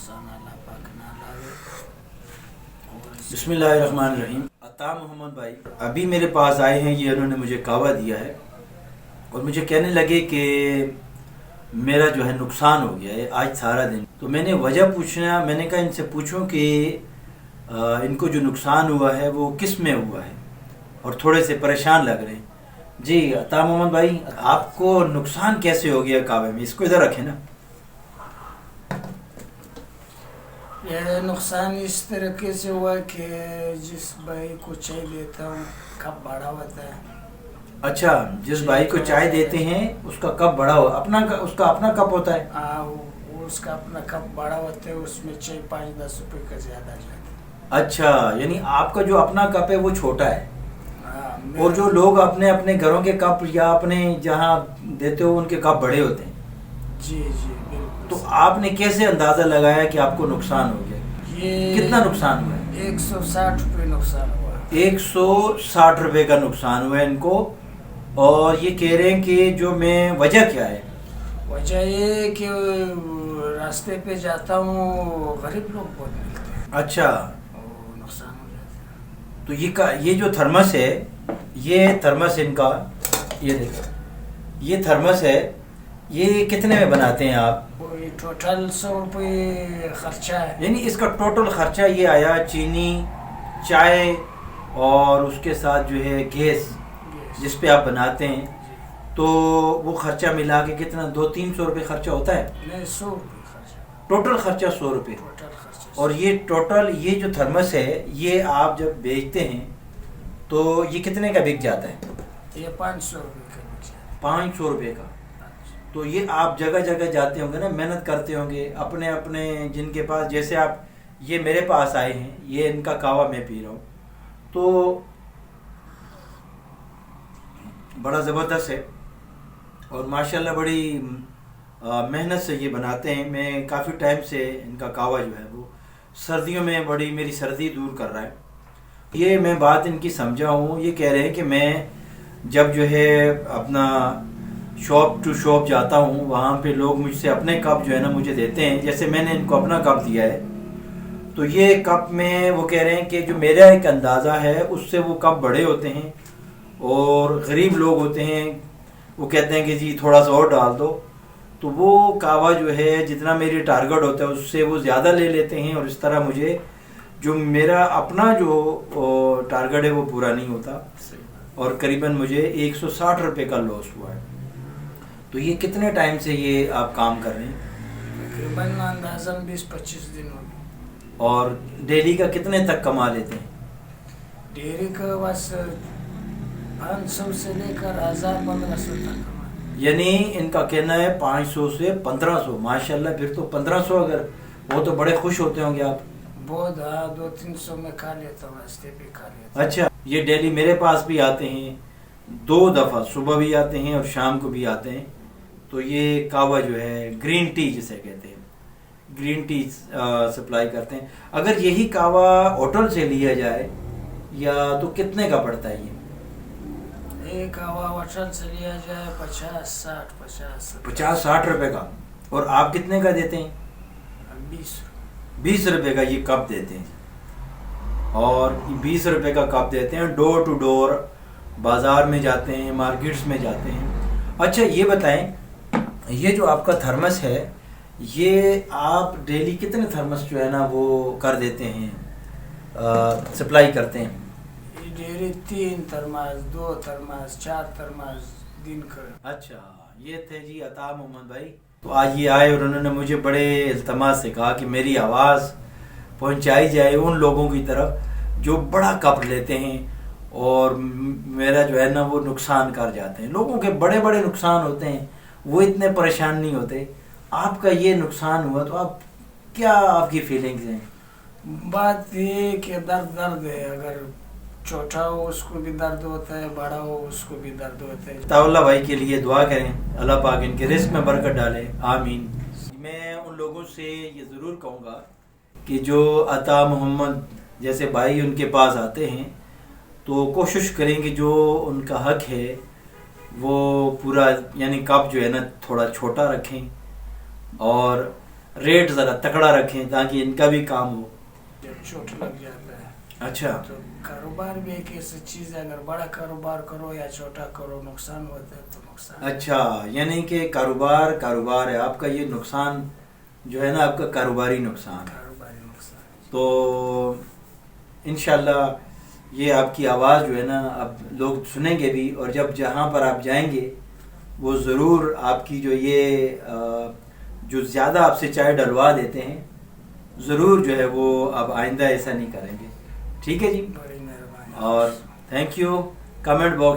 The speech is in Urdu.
نقصان اللہ پاک نہ لاوے. بسم اللہ الرحمن الرحیم. عطا محمد بھائی ابھی میرے پاس آئے ہیں. یہ انہوں نے مجھے کعوہ دیا ہے اور مجھے کہنے لگے کہ میرا جو ہے نقصان ہو گیا ہے آج سارا دن. تو میں نے وجہ پوچھنا، میں نے کہا ان سے پوچھوں کہ ان کو جو نقصان ہوا ہے وہ کس میں ہوا ہے، اور تھوڑے سے پریشان لگ رہے ہیں. جی عطا محمد بھائی، آپ کو نقصان کیسے ہو گیا کعبے میں؟ اس کو ادھر رکھیں نا. یہ نقصان اس طریقے سے ہوا کہ جس بھائی کو چائے دیتا ہوں کپ بڑا ہوتا ہے. اچھا، جس بھائی کو چائے دیتے ہیں اس کا کپ بڑا ہو، اس کا اپنا کپ ہوتا ہے. اس کا اپنا کپ بڑا ہوتا ہے، اس میں چائے 5-10 روپے کا زیادہ جاتا ہے. اچھا، یعنی آپ کا جو اپنا کپ ہے وہ چھوٹا ہے، اور جو لوگ اپنے اپنے گھروں کے کپ یا اپنے جہاں دیتے ہو ان کے کپ بڑے ہوتے ہیں. جی جی بالکل. تو آپ نے کیسے اندازہ لگایا کہ آپ کو نقصان ہو گیا؟ یہ کتنا نقصان ہوا ہے؟ 160 روپے نقصان ہوا. 160 روپے کا نقصان ہوا ہے ان کو. اور یہ کہہ رہے ہیں کہ جو میں وجہ کیا ہے؟ وجہ یہ کہ راستے پہ جاتا ہوں غریب لوگ بہت ملتے ہیں. اچھا، نقصان ہو جاتا ہے. تو یہ جو تھرمس ہے، یہ تھرمس ان کا، یہ دیکھو یہ تھرمس ہے، یہ کتنے میں بناتے ہیں آپ؟ ٹوٹل 100 روپے خرچہ ہے. یعنی اس کا ٹوٹل خرچہ یہ آیا چینی، چائے اور اس کے ساتھ جو ہے گیس جس پہ آپ بناتے ہیں، تو وہ خرچہ ملا کے کتنا 200-300 روپے خرچہ ہوتا ہے؟ نہیں، 100 روپے خرچہ. ٹوٹل خرچہ 100 روپے. ٹوٹل خرچہ. اور یہ ٹوٹل یہ جو تھرمس ہے یہ آپ جب بیچتے ہیں تو یہ کتنے کا بک جاتا ہے؟ یہ 500 روپے کا بک جاتا ہے. 500 روپے کا. تو یہ آپ جگہ جگہ جاتے ہوں گے نا، محنت کرتے ہوں گے اپنے اپنے جن کے پاس، جیسے آپ یہ میرے پاس آئے ہیں، یہ ان کا کعوہ میں پی رہا ہوں، تو بڑا زبردست ہے اور ماشاءاللہ بڑی محنت سے یہ بناتے ہیں. میں کافی ٹائم سے ان کا کعوہ جو ہے وہ سردیوں میں بڑی میری سردی دور کر رہا ہے. یہ میں بات ان کی سمجھا ہوں. یہ کہہ رہے ہیں کہ میں جب جو ہے اپنا شاپ ٹو شاپ جاتا ہوں، وہاں پہ لوگ مجھ سے اپنے کپ جو ہے نا مجھے دیتے ہیں. جیسے میں نے ان کو اپنا کپ دیا ہے، تو یہ کپ میں وہ کہہ رہے ہیں کہ جو میرا ایک اندازہ ہے اس سے وہ کپ بڑے ہوتے ہیں، اور غریب لوگ ہوتے ہیں وہ کہتے ہیں کہ جی تھوڑا سا اور ڈال دو. تو وہ کعوہ جو ہے جتنا میری ٹارگٹ ہوتا ہے اس سے وہ زیادہ لے لیتے ہیں، اور اس طرح مجھے جو میرا اپنا جو ٹارگٹ ہے وہ پورا نہیں ہوتا، اور قریباً مجھے 160 روپے کا لاس ہوا ہے. تو یہ کتنے ٹائم سے یہ آپ کام کر رہے ہیں؟ تقریباً اندازاً 20-25 دن ہو گئے. اور ڈیلی کا کتنے تک کما لیتے ہیں؟ ڈیری کا بس 500 سے لے کر 1000-1500 تک کما. یعنی ان کا کہنا ہے 500 سے 1500. ماشاءاللہ، پھر تو 1500 اگر وہ تو بڑے خوش ہوتے ہوں گے آپ. بہت. 200-300 میں کھا لیتا ہوں، راستے پہ کھا لیتا ہوں. اچھا، یہ ڈیلی میرے پاس بھی آتے ہیں 2 دفعہ، صبح بھی آتے ہیں اور شام کو بھی آتے ہیں. تو یہ کعوہ جو ہے گرین ٹی جسے کہتے ہیں، گرین ٹی سپلائی کرتے ہیں. اگر یہی کعوہ ہوٹل سے لیا جائے یا تو کتنے کا پڑتا ہے یہ؟ ایک کعوہ ہوٹل سے لیا جائے 50-60 روپے کا. اور آپ کتنے کا دیتے ہیں؟ 20 روپے کا یہ کپ دیتے ہیں. اور 20 روپے کا کپ دیتے ہیں. ڈور ٹو ڈور بازار میں جاتے ہیں، مارکیٹس میں جاتے ہیں. اچھا یہ بتائیں، یہ جو آپ کا تھرمس ہے یہ آپ ڈیلی کتنے تھرمس جو ہے نا وہ کر دیتے ہیں، سپلائی کرتے ہیں؟ ڈیری 3 تھرماس، 2 تھرماس، 4 تھرماس دن کا. اچھا، یہ تھے جی عطا محمد بھائی. تو آج یہ آئے اور انہوں نے مجھے بڑے التماس سے کہا کہ میری آواز پہنچائی جائے ان لوگوں کی طرف جو بڑا کپ لیتے ہیں اور میرا جو ہے نا وہ نقصان کر جاتے ہیں. لوگوں کے بڑے بڑے نقصان ہوتے ہیں، وہ اتنے پریشان نہیں ہوتے. آپ کا یہ نقصان ہوا تو آپ کیا، آپ کی فیلنگز ہیں؟ بات یہ کہ درد ہے. اگر چھوٹا ہو اس کو بھی درد ہوتا ہے، بڑا ہو اس کو بھی درد ہوتا ہے. طاولہ بھائی کے لیے دعا کریں، اللہ پاک ان کے رزق میں برکت ڈالے، آمین. میں ان لوگوں سے یہ ضرور کہوں گا کہ جو عطا محمد جیسے بھائی ان کے پاس آتے ہیں تو کوشش کریں کہ جو ان کا حق ہے وہ پورا، یعنی کپ جو ہے نا تھوڑا چھوٹا رکھیں. اور ریٹ ذرا تکڑا رکھیں تاکہ ان کا بھی کام ہو. جب چوٹ لگ جاتا ہے. اچھا. تو کاروبار بھی ایک ایسی چیز ہے، اگر بڑا کاروبار کرو یا چھوٹا کرو نقصان ہوتا ہے تو نقصان. اچھا، یعنی کہ کاروبار ہے آپ کا، یہ نقصان جو ہے نا آپ کا کاروباری نقصان ہے. کاروباری نقصان. تو انشاءاللہ یہ آپ کی آواز جو ہے نا اب لوگ سنیں گے بھی، اور جب جہاں پر آپ جائیں گے وہ ضرور آپ کی جو یہ جو زیادہ آپ سے چائے ڈلوا دیتے ہیں ضرور جو ہے وہ اب آئندہ ایسا نہیں کریں گے. ٹھیک ہے جی. بڑی مہربانی. اور تھینک یو. Comment box